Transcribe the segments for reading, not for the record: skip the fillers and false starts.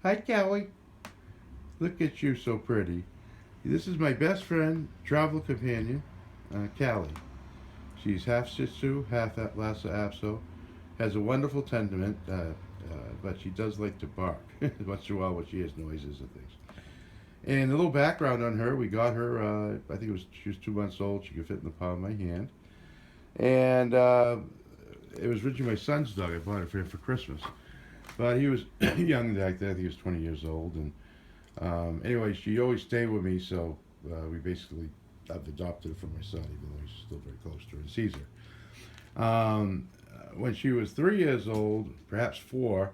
Hi, Cali. Look at you, so pretty. This is my best friend, travel companion, Cali. She's half Shih Tzu, half Lhasa Apso. Has a wonderful temperament, but she does like to bark once in a while when she hears noises and things. And a little background on her: we got her. I think she was 2 months old. She could fit in the palm of my hand, and it was originally my son's dog. I bought it for him for Christmas, but he was young back then. I think he was 20 years old, and anyway, she always stayed with me, so we basically I've adopted her from my son, even though he's still very close to her and sees her. When she was 3 years old, perhaps four,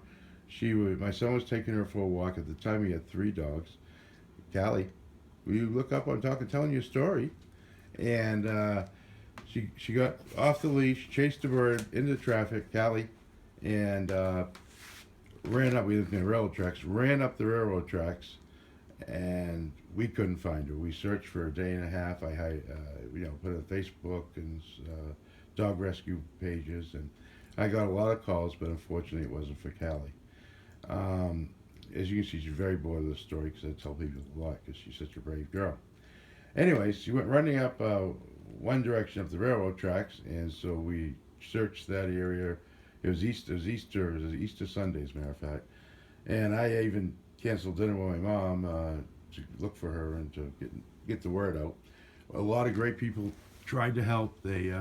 my son was taking her for a walk. At the time, he had three dogs. Callie, will you look up? I'm telling you a story. And she got off the leash, chased the bird into traffic, Callie, and ran up. We lived near railroad tracks. Ran up the railroad tracks, and we couldn't find her. We searched for a day and a half. Put it on Facebook and dog rescue pages, and I got a lot of calls, but unfortunately, it wasn't for Callie. Um, as you can see, she's very bored of the story because I tell people a lot because she's such a brave girl. Anyways, she went running up one direction up the railroad tracks, and so we searched that area. It was Easter. It was Easter Sunday, as a matter of fact. And I even canceled dinner with my mom to look for her and to get the word out. A lot of great people tried to help. They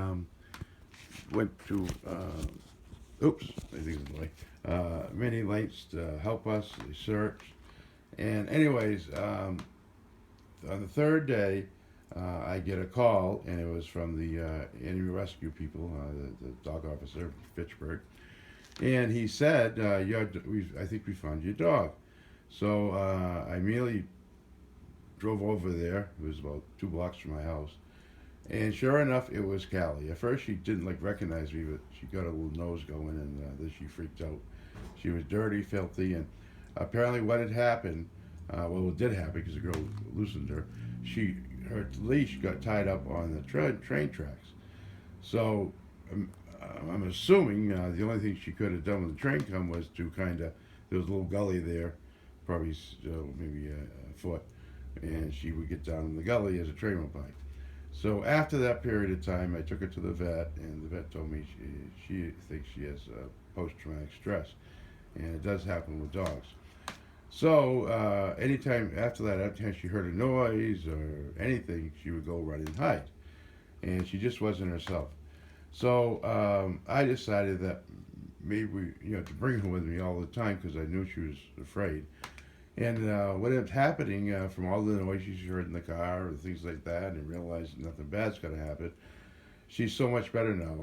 went to oops, I think it's the way. Many lengths to help us. They searched, and anyways, on the third day, I get a call, and it was from the animal rescue people, the dog officer, Fitchburg, and he said, I think we found your dog. So I immediately drove over there. It was about 2 blocks from my house. And sure enough, it was Callie. At first, she didn't recognize me, but she got a little nose going, and then she freaked out. She was dirty, filthy, and apparently, what had happened, it did happen because the girl loosened her. Her leash got tied up on the train tracks. So I'm assuming the only thing she could have done when the train come was to there was a little gully there, probably maybe a foot, and she would get down in the gully as a train went by. So after that period of time, I took her to the vet, and the vet told me she thinks she has post-traumatic stress, and it does happen with dogs. So anytime after that, anytime she heard a noise or anything, she would go run and hide, and she just wasn't herself. So I decided that maybe to bring her with me all the time because I knew she was afraid. And what ended up happening from all the noises she heard in the car and things like that, and realized nothing bad's going to happen, she's so much better now.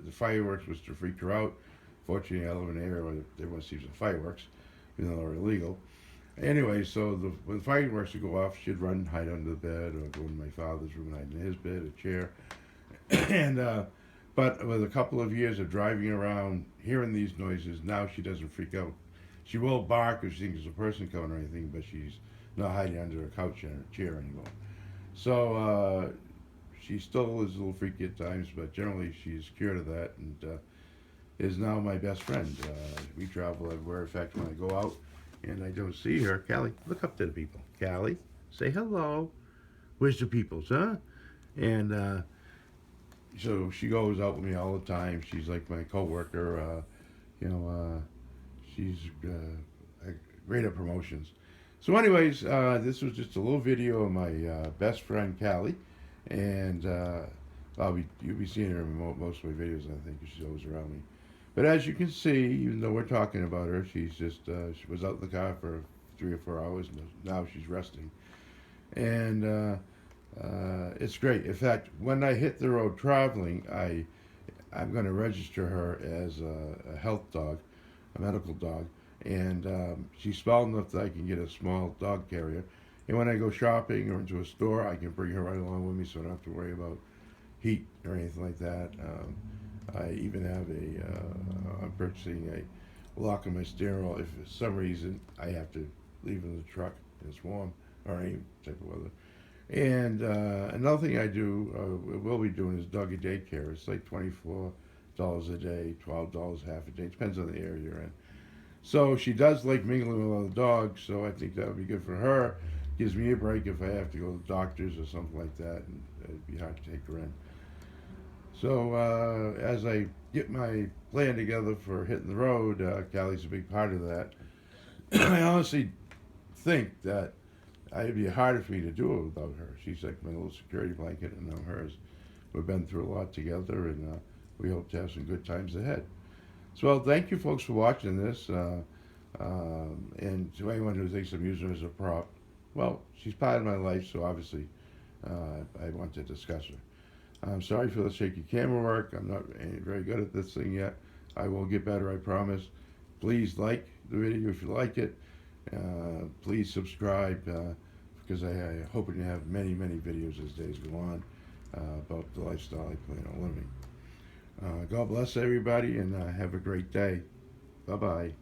The fireworks was to freak her out. Fortunately, I live in an area where everyone sees the fireworks, even though they're illegal. Anyway, so when the fireworks would go off, she'd run and hide under the bed or go in my father's room and hide in his bed, a chair. and But with a couple of years of driving around, hearing these noises, now she doesn't freak out. She will bark if she thinks there's a person coming or anything, but she's not hiding under a couch or a chair anymore. So she still is a little freaky at times, but generally she's cured of that and is now my best friend. We travel everywhere. In fact, when I go out and I don't see her, Callie, look up to the people. Callie, say hello. Where's the peoples, huh? And so she goes out with me all the time. She's like my coworker. She's great at promotions. So, anyways, this was just a little video of my best friend Callie, and you'll be seeing her in most of my videos, I think, because she's always around me. But as you can see, even though we're talking about her, she's just she was out in the car for 3 or 4 hours, and now she's resting, and it's great. In fact, when I hit the road traveling, I'm going to register her as a health dog, a medical dog, and she's small enough that I can get a small dog carrier. And when I go shopping or into a store, I can bring her right along with me, so I don't have to worry about heat or anything like that. I even have I'm purchasing a lock on my steering wheel if for some reason I have to leave in the truck and it's warm or any type of weather. And another thing I do, will be doing is doggy daycare. It's like $24 a day, $12 half a day. Depends on the area you're in. So she does like mingling with other dogs, so I think that would be good for her. Gives me a break if I have to go to the doctors or something like that, and it'd be hard to take her in. So as I get my plan together for hitting the road, Callie's a big part of that. I honestly think that it'd be harder for me to do it without her. She's like my little security blanket, and I'm hers. We've been through a lot together, and we hope to have some good times ahead. So, well, thank you folks for watching this. And to anyone who thinks I'm using her as a prop, well, she's part of my life, so obviously I want to discuss her. I'm sorry for the shaky camera work. I'm not very good at this thing yet. I will get better, I promise. Please like the video if you like it. Please subscribe because I hope to have many, many videos as days go on about the lifestyle I plan on living. God bless everybody and have a great day. Bye bye.